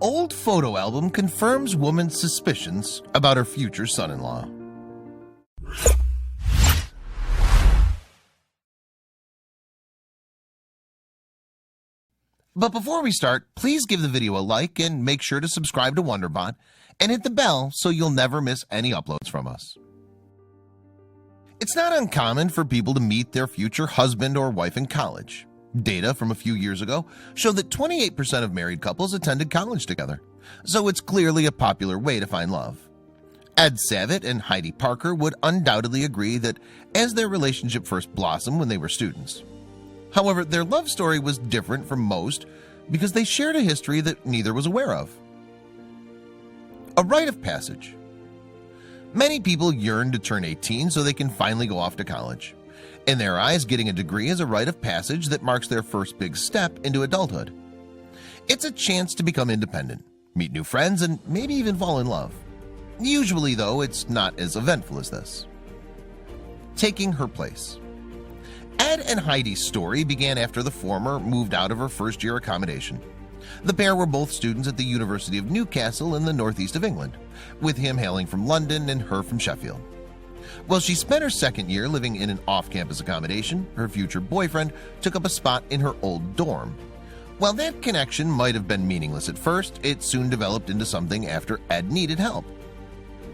Old photo album confirms woman's suspicions about her future son-in-law. But before we start, please give the video a like and make sure to subscribe to Wonderbot and hit the bell so you'll never miss any uploads from us. It's not uncommon for people to meet their future husband or wife in college. Data from a few years ago show that 28% of married couples attended college together, so it's clearly a popular way to find love. Savitt and Heidi Parker would undoubtedly agree that as their relationship first blossomed when they were students. However, their love story was different from most because they shared a history that neither was aware of. A rite of passage. Many people yearn to turn 18 so they can finally go off to college. In their eyes, getting a degree is a rite of passage that marks their first big step into adulthood. It's a chance to become independent, meet new friends, and maybe even fall in love. Usually, though, it's not as eventful as this. Taking her place. Ed and Heidi's story began after the former moved out of her first-year accommodation. The pair were both students at the University of Newcastle in the northeast of England, with him hailing from London and her from Sheffield. While she spent her second year living in an off-campus accommodation, her future boyfriend took up a spot in her old dorm. While that connection might have been meaningless at first, it soon developed into something after Ed needed help.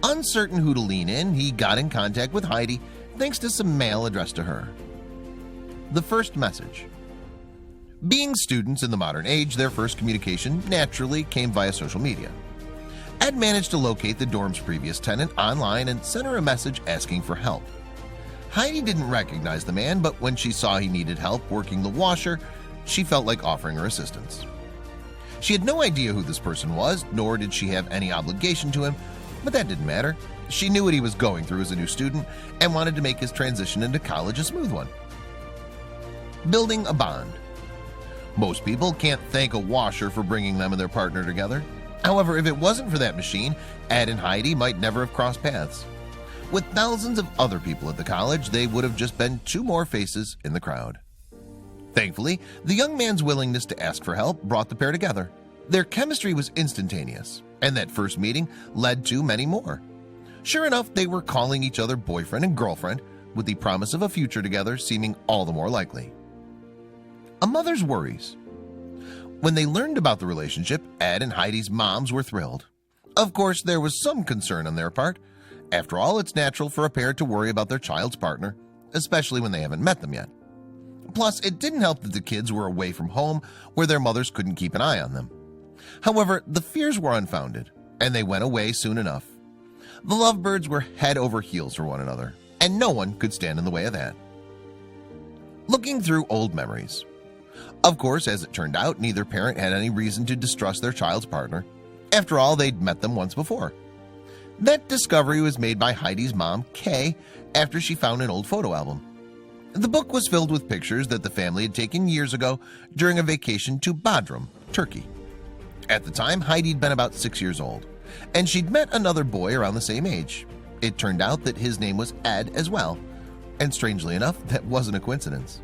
Uncertain who to lean in, he got in contact with Heidi thanks to some mail addressed to her. The first message. Being students in the modern age, their first communication naturally came via social media. Ed managed to locate the dorm's previous tenant online and sent her a message asking for help. Heidi didn't recognize the man, but when she saw he needed help working the washer, she felt like offering her assistance. She had no idea who this person was, nor did she have any obligation to him, but that didn't matter. She knew what he was going through as a new student and wanted to make his transition into college a smooth one. Building a bond. Most people can't thank a washer for bringing them and their partner together. However, if it wasn't for that machine, Ed and Heidi might never have crossed paths. With thousands of other people at the college, they would have just been two more faces in the crowd. Thankfully, the young man's willingness to ask for help brought the pair together. Their chemistry was instantaneous, and that first meeting led to many more. Sure enough, they were calling each other boyfriend and girlfriend, with the promise of a future together seeming all the more likely. A mother's worries. When they learned about the relationship, Ed and Heidi's moms were thrilled. Of course, there was some concern on their part. After all, it's natural for a pair to worry about their child's partner, especially when they haven't met them yet. Plus, it didn't help that the kids were away from home where their mothers couldn't keep an eye on them. However, the fears were unfounded, and they went away soon enough. The lovebirds were head over heels for one another, and no one could stand in the way of that. Looking through old memories. Of course, as it turned out, neither parent had any reason to distrust their child's partner. After all, they'd met them once before. That discovery was made by Heidi's mom, Kay, after she found an old photo album. The book was filled with pictures that the family had taken years ago during a vacation to Bodrum, Turkey. At the time, Heidi'd been about 6 years old, and she'd met another boy around the same age. It turned out that his name was Ed as well, and strangely enough, that wasn't a coincidence.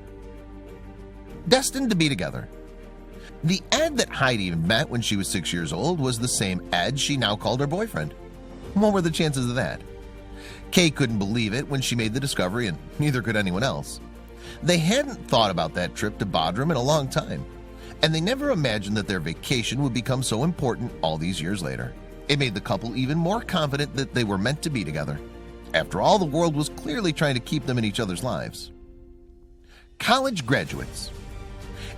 Destined to be together. The Ed that Heidi met when she was 6 years old was the same Ed she now called her boyfriend. What were the chances of that? Kay couldn't believe it when she made the discovery, and neither could anyone else. They hadn't thought about that trip to Bodrum in a long time, and they never imagined that their vacation would become so important all these years later. It made the couple even more confident that they were meant to be together. After all, the world was clearly trying to keep them in each other's lives. College graduates.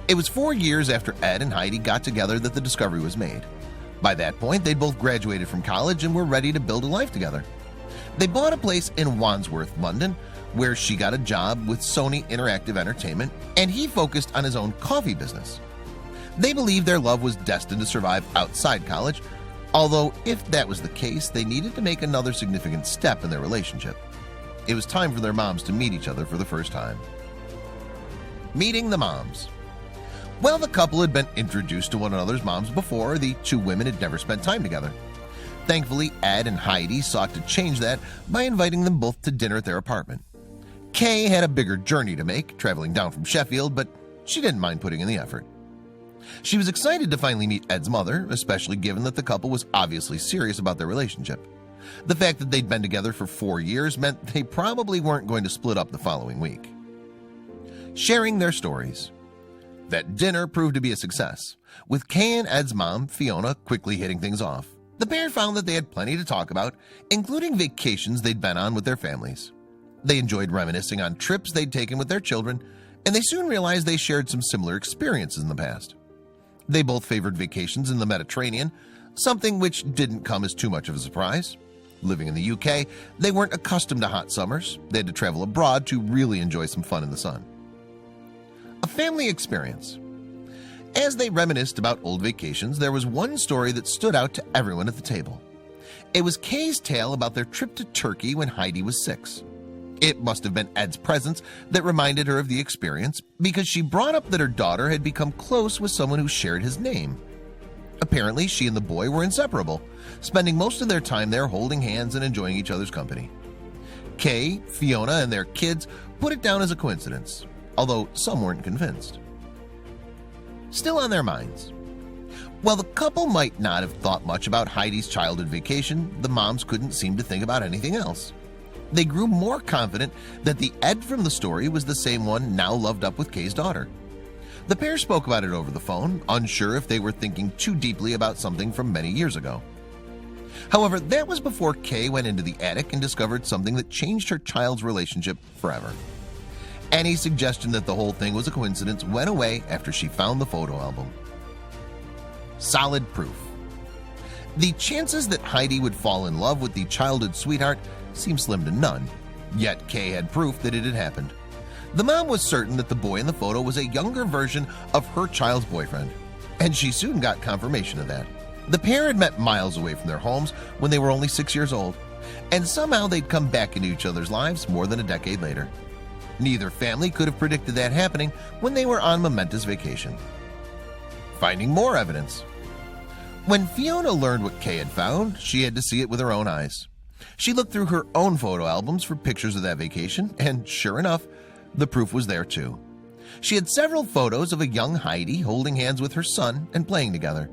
It was 4 years after Ed and Heidi got together that the discovery was made. By that point, they'd both graduated from college and were ready to build a life together. They bought a place in Wandsworth, London, where she got a job with Sony Interactive Entertainment, and he focused on his own coffee business. They believed their love was destined to survive outside college, although if that was the case, they needed to make another significant step in their relationship. It was time for their moms to meet each other for the first time. Meeting the moms. While the couple had been introduced to one another's moms before, the two women had never spent time together. Thankfully, Ed and Heidi sought to change that by inviting them both to dinner at their apartment. Kay had a bigger journey to make, traveling down from Sheffield, but she didn't mind putting in the effort. She was excited to finally meet Ed's mother, especially given that the couple was obviously serious about their relationship. The fact that they'd been together for 4 years meant they probably weren't going to split up the following week. Sharing their stories. That dinner proved to be a success, with Kay and Ed's mom, Fiona, quickly hitting things off. The pair found that they had plenty to talk about, including vacations they'd been on with their families. They enjoyed reminiscing on trips they'd taken with their children, and they soon realized they shared some similar experiences in the past. They both favored vacations in the Mediterranean, something which didn't come as too much of a surprise. Living in the UK, they weren't accustomed to hot summers. They had to travel abroad to really enjoy some fun in the sun. A family experience. As they reminisced about old vacations, there was one story that stood out to everyone at the table. It was Kay's tale about their trip to Turkey when Heidi was 6. It must have been Ed's presence that reminded her of the experience, because she brought up that her daughter had become close with someone who shared his name. Apparently, she and the boy were inseparable, spending most of their time there holding hands and enjoying each other's company. Kay, Fiona, and their kids put it down as a coincidence, although some weren't convinced. Still on their minds. While the couple might not have thought much about Heidi's childhood vacation, the moms couldn't seem to think about anything else. They grew more confident that the Ed from the story was the same one now loved up with Kay's daughter. The pair spoke about it over the phone, unsure if they were thinking too deeply about something from many years ago. However, that was before Kay went into the attic and discovered something that changed her child's relationship forever. Any suggestion that the whole thing was a coincidence went away after she found the photo album. Solid proof. The chances that Heidi would fall in love with the childhood sweetheart seemed slim to none, yet Kay had proof that it had happened. The mom was certain that the boy in the photo was a younger version of her child's boyfriend, and she soon got confirmation of that. The pair had met miles away from their homes when they were only 6 years old, and somehow they'd come back into each other's lives more than a decade later. Neither family could have predicted that happening when they were on momentous vacation. Finding more evidence. When Fiona learned what Kay had found, she had to see it with her own eyes. She looked through her own photo albums for pictures of that vacation, and sure enough, the proof was there too. She had several photos of a young Heidi holding hands with her son and playing together.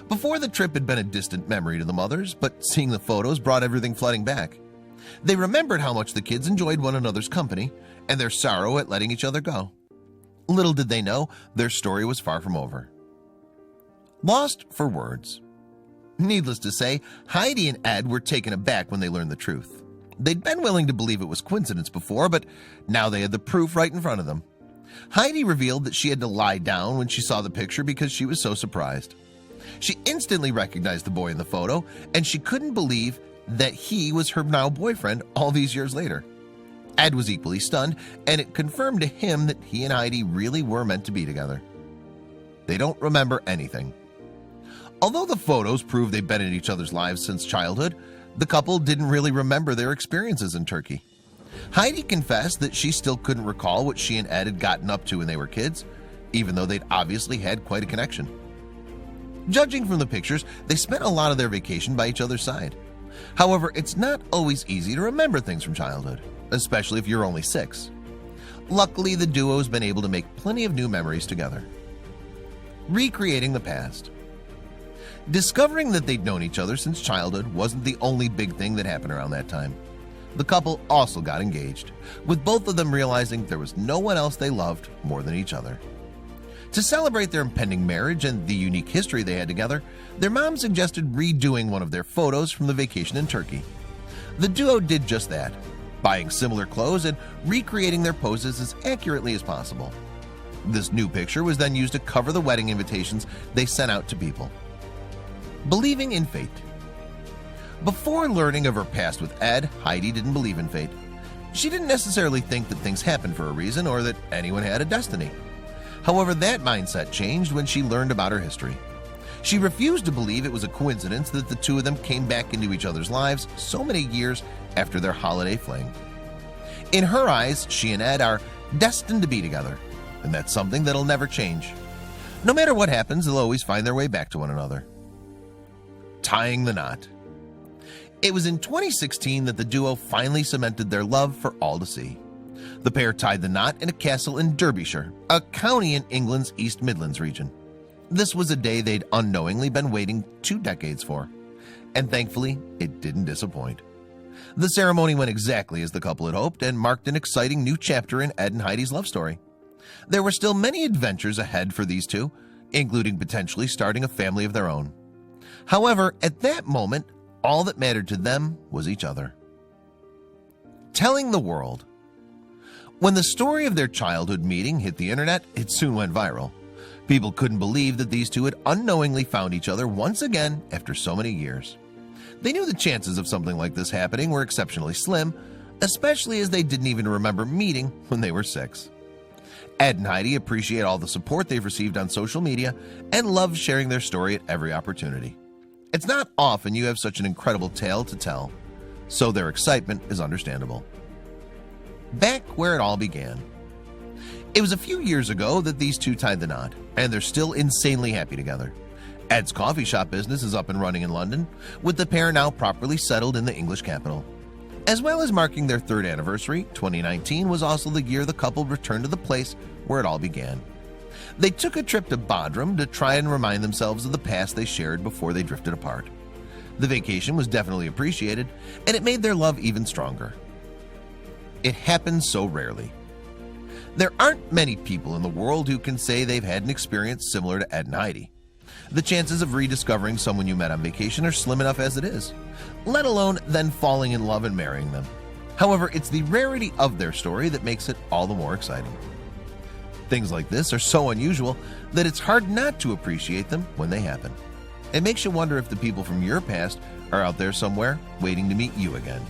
Before, the trip had been a distant memory to the mothers, but seeing the photos brought everything flooding back. They remembered how much the kids enjoyed one another's company and their sorrow at letting each other go. Little did they know, their story was far from over. Lost for words. Needless to say, Heidi and Ed were taken aback when they learned the truth. They'd been willing to believe it was coincidence before, but now they had the proof right in front of them. Heidi revealed that she had to lie down when she saw the picture because she was so surprised. She instantly recognized the boy in the photo, and she couldn't believe that he was her now boyfriend all these years later. Ed was equally stunned, and it confirmed to him that he and Heidi really were meant to be together. They don't remember anything. Although the photos prove they've been in each other's lives since childhood, the couple didn't really remember their experiences in Turkey. Heidi confessed that she still couldn't recall what she and Ed had gotten up to when they were kids, even though they'd obviously had quite a connection. Judging from the pictures, they spent a lot of their vacation by each other's side. However, it's not always easy to remember things from childhood, especially if you're only 6. Luckily, the duo has been able to make plenty of new memories together. Recreating the past. Discovering that they'd known each other since childhood wasn't the only big thing that happened around that time. The couple also got engaged, with both of them realizing there was no one else they loved more than each other. To celebrate their impending marriage and the unique history they had together, their mom suggested redoing one of their photos from the vacation in Turkey. The duo did just that, buying similar clothes and recreating their poses as accurately as possible. This new picture was then used to cover the wedding invitations they sent out to people. Believing in fate. Before learning of her past with Ed, Heidi didn't believe in fate. She didn't necessarily think that things happened for a reason or that anyone had a destiny. However, that mindset changed when she learned about her history. She refused to believe it was a coincidence that the two of them came back into each other's lives so many years after their holiday fling. In her eyes, she and Ed are destined to be together, and that's something that'll never change. No matter what happens, they'll always find their way back to one another. Tying the knot. It was in 2016 that the duo finally cemented their love for all to see. The pair tied the knot in a castle in Derbyshire, a county in England's East Midlands region. This was a day they'd unknowingly been waiting 2 decades for, and thankfully it didn't disappoint. The ceremony went exactly as the couple had hoped and marked an exciting new chapter in Ed and Heidi's love story. There were still many adventures ahead for these two, including potentially starting a family of their own. However, at that moment, all that mattered to them was each other. Telling the world. When the story of their childhood meeting hit the internet, it soon went viral. People couldn't believe that these two had unknowingly found each other once again after so many years. They knew the chances of something like this happening were exceptionally slim, especially as they didn't even remember meeting when they were 6. Ed and Heidi appreciate all the support they've received on social media and love sharing their story at every opportunity. It's not often you have such an incredible tale to tell, so their excitement is understandable. Back where it all began. It was a few years ago that these two tied the knot, and they're still insanely happy together. Ed's coffee shop business is up and running in London, with the pair now properly settled in the English capital. As well as marking their 3rd anniversary, 2019 was also the year the couple returned to the place where it all began. They took a trip to Bodrum to try and remind themselves of the past they shared before they drifted apart. The vacation was definitely appreciated, and it made their love even stronger. It happens so rarely. There aren't many people in the world who can say they've had an experience similar to Ed and Heidi. The chances of rediscovering someone you met on vacation are slim enough as it is, let alone then falling in love and marrying them. However, it's the rarity of their story that makes it all the more exciting. Things like this are so unusual that it's hard not to appreciate them when they happen. It makes you wonder if the people from your past are out there somewhere waiting to meet you again.